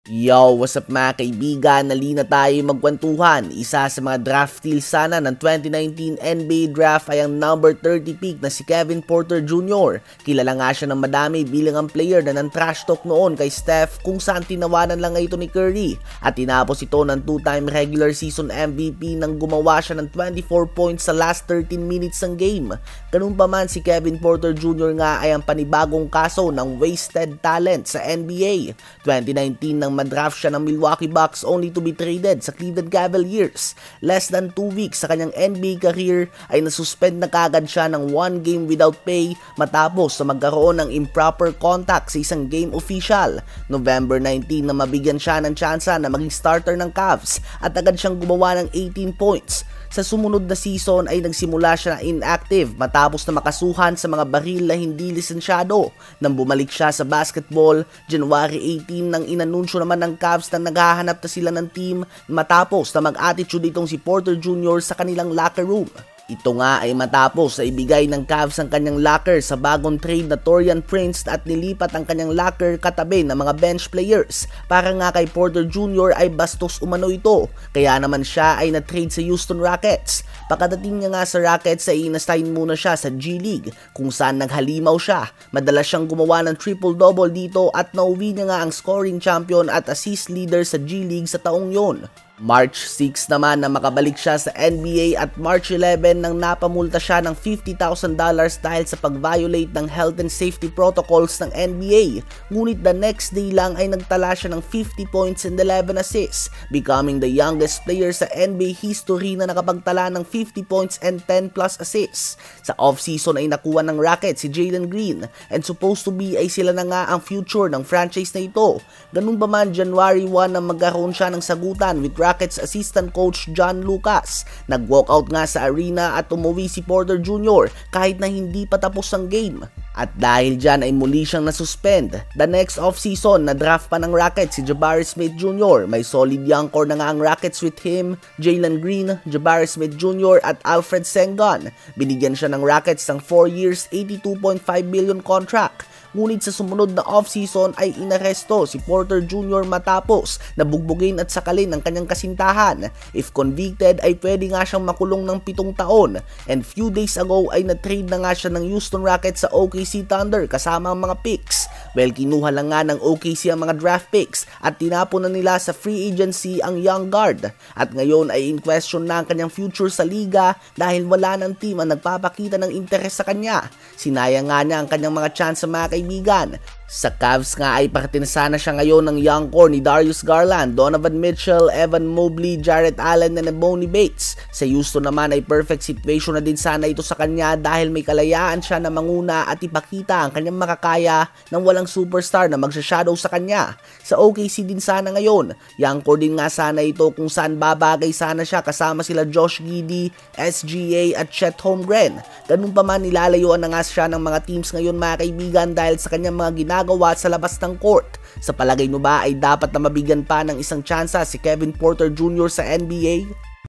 Yo, what's up mga kaibigan? Nalina tayo magkwentuhan. Isa sa mga draft steals sana ng 2019 NBA Draft ay ang number 30 pick na si Kevin Porter Jr. Kilala nga siya ng madami bilang ang player na nang-trash talk noon kay Steph kung saan tinawanan lang ito ni Curry. At tinapos ito ng 2-time regular season MVP nang gumawa siya ng 24 points sa last 13 minutes ng game. Ganun pa man, si Kevin Porter Jr. nga ay ang panibagong kaso ng wasted talent sa NBA. 2019 nang madraft siya ng Milwaukee Bucks only to be traded sa Cleveland Cavaliers. Less than 2 weeks sa kanyang NBA career ay nasuspend na kagad siya ng 1 game without pay matapos na magkaroon ng improper contact sa isang game official. November 19 na mabigyan siya ng tsansa na maging starter ng Cavs at agad siyang gumawa ng 18 points. Sa sumunod na season ay nagsimula siya na inactive matapos na makasuhan sa mga baril na hindi lisensyado. Nang bumalik siya sa basketball, January 18 nang inanunsyo naman ng Cavs na naghahanap na sila ng team matapos na mag-attitude itong si Porter Jr. sa kanilang locker room. Ito nga ay matapos na ibigay ng Cavs ang kanyang locker sa bagong trade na Taurean Prince at nilipat ang kanyang locker katabi ng mga bench players. Para nga kay Porter Jr. ay bastos umano ito, kaya naman siya ay na-trade sa Houston Rockets. Pagkadating niya nga sa Rockets ay inasign muna siya sa G League kung saan naghalimaw siya. Madalas siyang gumawa ng triple-double dito at nauwi niya nga ang scoring champion at assist leader sa G League sa taong yon. March 6 naman na makabalik siya sa NBA at March 11 nang napamulta siya ng $50,000 dahil sa pag-violate ng health and safety protocols ng NBA. Ngunit the next day lang ay nagtala siya ng 50 points and 11 assists, becoming the youngest player sa NBA history na nakapagtala ng 50 points and 10 plus assists. Sa off-season ay nakuha ng Rockets si Jalen Green and supposed to be ay sila na nga ang future ng franchise na ito. Ganun pa man, January 1 na magkaroon siya ng sagutan with Rockets assistant coach John Lucas. Nag-walkout nga sa arena at umuwi si Porter Jr. kahit na hindi pa tapos ang game. At dahil dyan ay muli siyang nasuspend. The next off-season, na-draft pa ng Rockets si Jabari Smith Jr. May solid young core na nga ang Rockets with him, Jalen Green, Jabari Smith Jr. at Alfred Sengun. Binigyan siya ng Rockets ng 4 years, $82.5 million contract. Ngunit sa sumunod na off-season ay inaresto si Porter Jr. matapos na bugbugin at sakalin ang kanyang kasintahan. If convicted ay pwede nga siyang makulong ng 7 taon. And few days ago ay na-trade na nga siya ng Houston Rockets sa OKC Thunder kasama ang mga picks. Well, kinuha lang nga ng OKC ang mga draft picks at tinapon na nila sa free agency ang young guard. At ngayon ay in question na ang kanyang future sa liga dahil wala ng team ang nagpapakita ng interes sa kanya. Sinayang nga niya ang kanyang mga chance sa mga kaibigan. Sa Cavs nga ay parte na sana siya ngayon ng young core ni Darius Garland, Donovan Mitchell, Evan Mobley, Jarrett Allen and Emoni Bates. Sa Houston naman ay perfect situation na din sana ito sa kanya dahil may kalayaan siya na manguna at ipakita ang kanyang makakaya nang walang superstar na magsha-shadow sa kanya. Sa OKC din sana ngayon, young core din nga sana ito kung saan babagay sana siya kasama sila Josh Giddey, SGA at Chet Holmgren. Ganun pa man, nilalayuan na nga siya ng mga teams ngayon mga kaibigan dahil sa kanyang mga ginagawa sa labas ng court. Sa palagay mo ba ay dapat na mabigyan pa ng isang tsansa si Kevin Porter Jr. sa NBA?